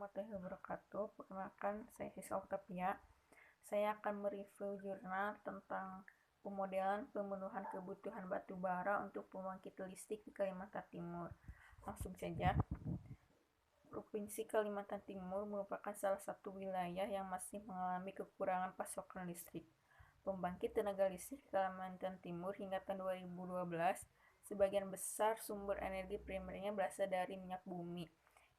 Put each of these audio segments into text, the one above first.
warahmatullahi wabarakatuh. Perkenalkan, saya Siswa Octavia. Saya akan mereview jurnal tentang pemodelan pemenuhan kebutuhan batu bara untuk pembangkit listrik di Kalimantan Timur. Langsung saja. Provinsi Kalimantan Timur merupakan salah satu wilayah yang masih mengalami kekurangan pasokan listrik. Pembangkit tenaga listrik Kalimantan Timur hingga tahun 2012, sebagian besar sumber energi primernya berasal dari minyak bumi,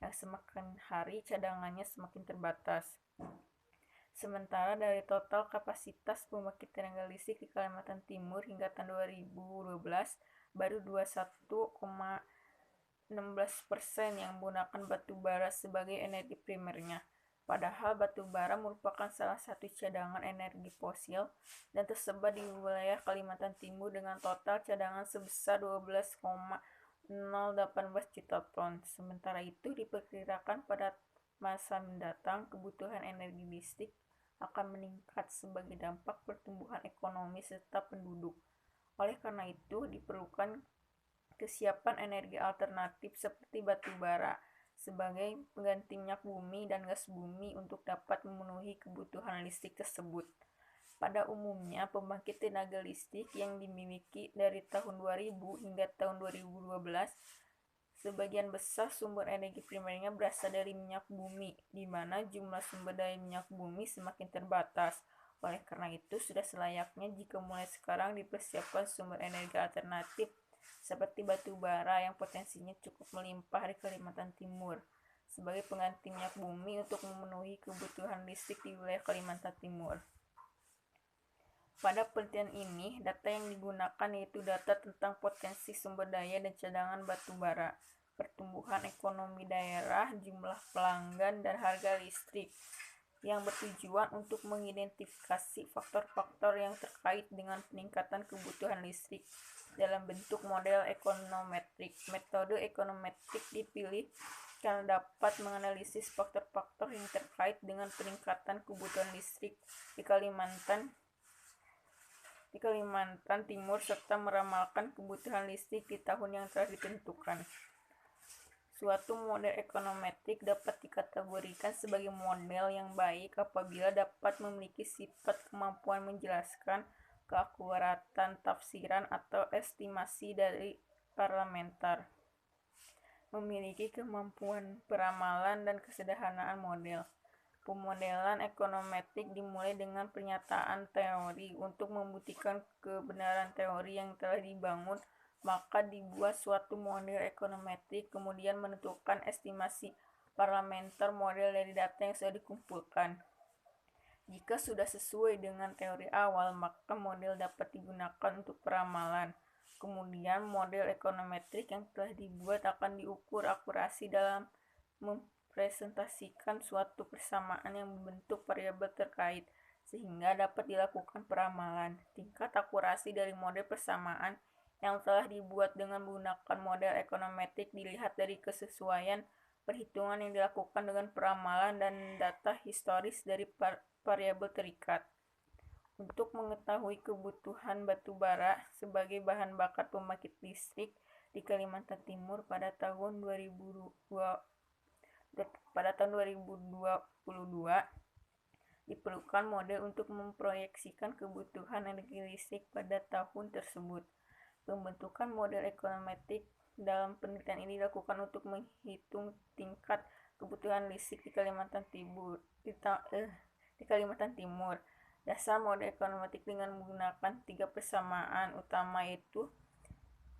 yang semakin hari cadangannya semakin terbatas. Sementara dari total kapasitas pembangkit tenaga listrik di Kalimantan Timur hingga tahun 2012, baru 21,16% yang menggunakan batu bara sebagai energi primernya. Padahal batu bara merupakan salah satu cadangan energi fosil dan tersebar di wilayah Kalimantan Timur dengan total cadangan sebesar 12,018 juta ton. Sementara itu diperkirakan pada masa mendatang kebutuhan energi listrik akan meningkat sebagai dampak pertumbuhan ekonomi serta penduduk. Oleh karena itu diperlukan kesiapan energi alternatif seperti batu bara sebagai pengganti minyak bumi dan gas bumi untuk dapat memenuhi kebutuhan listrik tersebut. Pada umumnya, pembangkit tenaga listrik yang dimiliki dari tahun 2000 hingga tahun 2012, sebagian besar sumber energi primernya berasal dari minyak bumi, di mana jumlah sumber daya minyak bumi semakin terbatas. Oleh karena itu, sudah selayaknya jika mulai sekarang dipersiapkan sumber energi alternatif seperti batu bara yang potensinya cukup melimpah di Kalimantan Timur sebagai pengganti minyak bumi untuk memenuhi kebutuhan listrik di wilayah Kalimantan Timur. Pada penelitian ini, data yang digunakan yaitu data tentang potensi sumber daya dan cadangan batu bara, pertumbuhan ekonomi daerah, jumlah pelanggan, dan harga listrik, yang bertujuan untuk mengidentifikasi faktor-faktor yang terkait dengan peningkatan kebutuhan listrik dalam bentuk model ekonometrik. Metode ekonometrik dipilih karena dapat menganalisis faktor-faktor yang terkait dengan peningkatan kebutuhan listrik di Kalimantan Timur serta meramalkan kebutuhan listrik di tahun yang telah ditentukan. Suatu model ekonometrik dapat dikategorikan sebagai model yang baik apabila dapat memiliki sifat kemampuan menjelaskan, keakuratan tafsiran atau estimasi dari parlementer, memiliki kemampuan peramalan dan kesederhanaan model. Pemodelan ekonometrik dimulai dengan pernyataan teori. Untuk membuktikan kebenaran teori yang telah dibangun, maka dibuat suatu model ekonometrik, kemudian menentukan estimasi parlementer model dari data yang sudah dikumpulkan. Jika sudah sesuai dengan teori awal, maka model dapat digunakan untuk peramalan. Kemudian model ekonometrik yang telah dibuat akan diukur akurasi dalam mempresentasikan suatu persamaan yang membentuk variabel terkait, sehingga dapat dilakukan peramalan. Tingkat akurasi dari model persamaan yang telah dibuat dengan menggunakan model ekonometrik dilihat dari kesesuaian perhitungan yang dilakukan dengan peramalan dan data historis dari variabel terikat. Untuk mengetahui kebutuhan batu bara sebagai bahan bakar pembangkit listrik di Kalimantan Timur pada tahun 2022, diperlukan model untuk memproyeksikan kebutuhan energi listrik pada tahun tersebut. Pembentukan model ekonometrik dalam penelitian ini dilakukan untuk menghitung tingkat kebutuhan listrik di Kalimantan Timur. Dasar model ekonometrik dengan menggunakan 3 persamaan utama, yaitu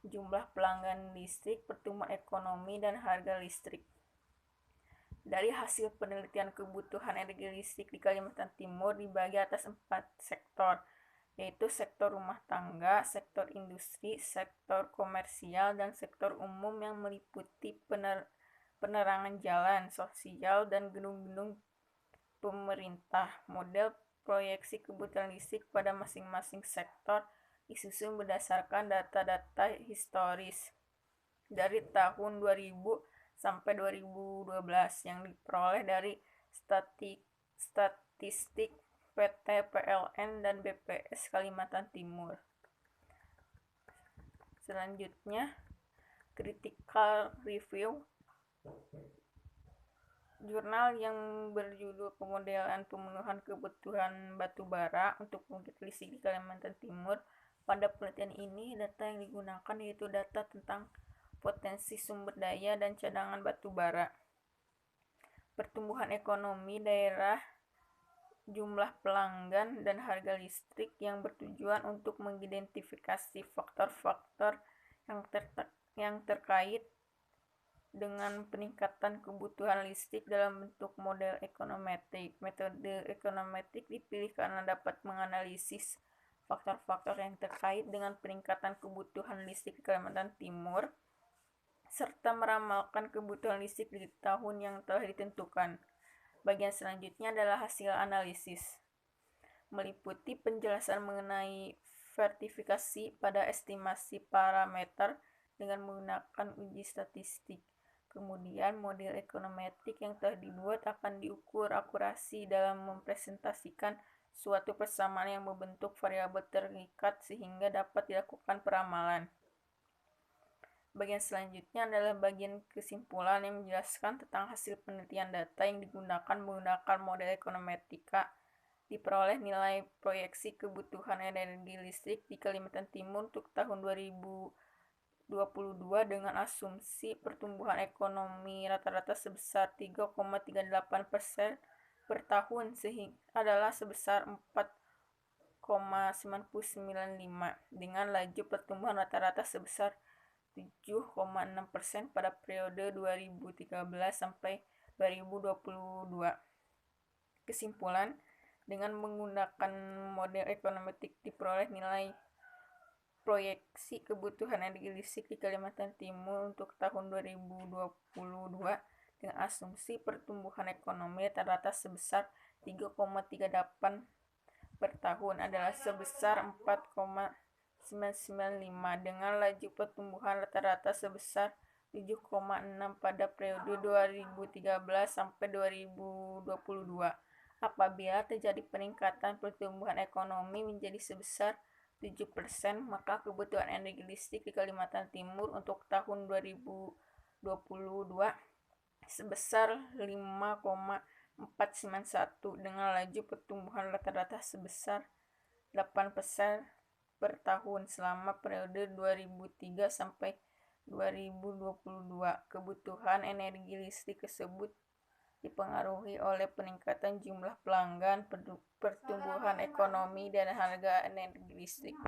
jumlah pelanggan listrik, pertumbuhan ekonomi, dan harga listrik. Dari hasil penelitian kebutuhan energi listrik di Kalimantan Timur dibagi atas 4 sektor, yaitu sektor rumah tangga, sektor industri, sektor komersial, dan sektor umum yang meliputi penerangan jalan, sosial, dan gedung-gedung pemerintah. Model proyeksi kebutuhan listrik pada masing-masing sektor disusun berdasarkan data-data historis dari tahun 2000 sampai 2012 yang diperoleh dari statistik PT PLN dan BPS Kalimantan Timur. Selanjutnya, critical review jurnal yang berjudul Pemodelan Pemenuhan Kebutuhan Batu Bara untuk Pembangkit Listrik di Kalimantan Timur. Pada penelitian ini, data yang digunakan yaitu data tentang potensi sumber daya dan cadangan batu bara, pertumbuhan ekonomi daerah, jumlah pelanggan, dan harga listrik, yang bertujuan untuk mengidentifikasi faktor-faktor yang terkait dengan peningkatan kebutuhan listrik dalam bentuk model ekonometrik. Metode ekonometrik dipilih karena dapat menganalisis faktor-faktor yang terkait dengan peningkatan kebutuhan listrik di Kalimantan Timur, serta meramalkan kebutuhan listrik di tahun yang telah ditentukan. Bagian selanjutnya adalah hasil analisis, meliputi penjelasan mengenai verifikasi pada estimasi parameter dengan menggunakan uji statistik. Kemudian, model ekonometrik yang telah dibuat akan diukur akurasi dalam mempresentasikan suatu persamaan yang membentuk variabel terikat sehingga dapat dilakukan peramalan. Bagian selanjutnya adalah bagian kesimpulan yang menjelaskan tentang hasil penelitian data yang digunakan menggunakan model ekonometrika. Diperoleh nilai proyeksi kebutuhan energi listrik di Kalimantan Timur untuk tahun 2022 dengan asumsi pertumbuhan ekonomi rata-rata sebesar 3,38% per tahun sehingga adalah sebesar 4,995 dengan laju pertumbuhan rata-rata sebesar 7,6% pada periode 2013 sampai 2022. Kesimpulan, dengan menggunakan model ekonometrik diperoleh nilai proyeksi kebutuhan energi listrik di Kalimantan Timur untuk tahun 2022 dengan asumsi pertumbuhan ekonomi rata-rata sebesar 3,38 per tahun adalah sebesar 4,995 dengan laju pertumbuhan rata-rata sebesar 7,6 pada periode 2013 sampai 2022. Apabila terjadi peningkatan pertumbuhan ekonomi menjadi sebesar 7%, maka kebutuhan energi listrik di Kalimantan Timur untuk tahun 2022 sebesar 5,491 dengan laju pertumbuhan rata-rata sebesar 8% per tahun selama periode 2003 sampai 2022. Kebutuhan energi listrik tersebut dipengaruhi oleh peningkatan jumlah pelanggan, pertumbuhan ekonomi, dan harga energi listrik.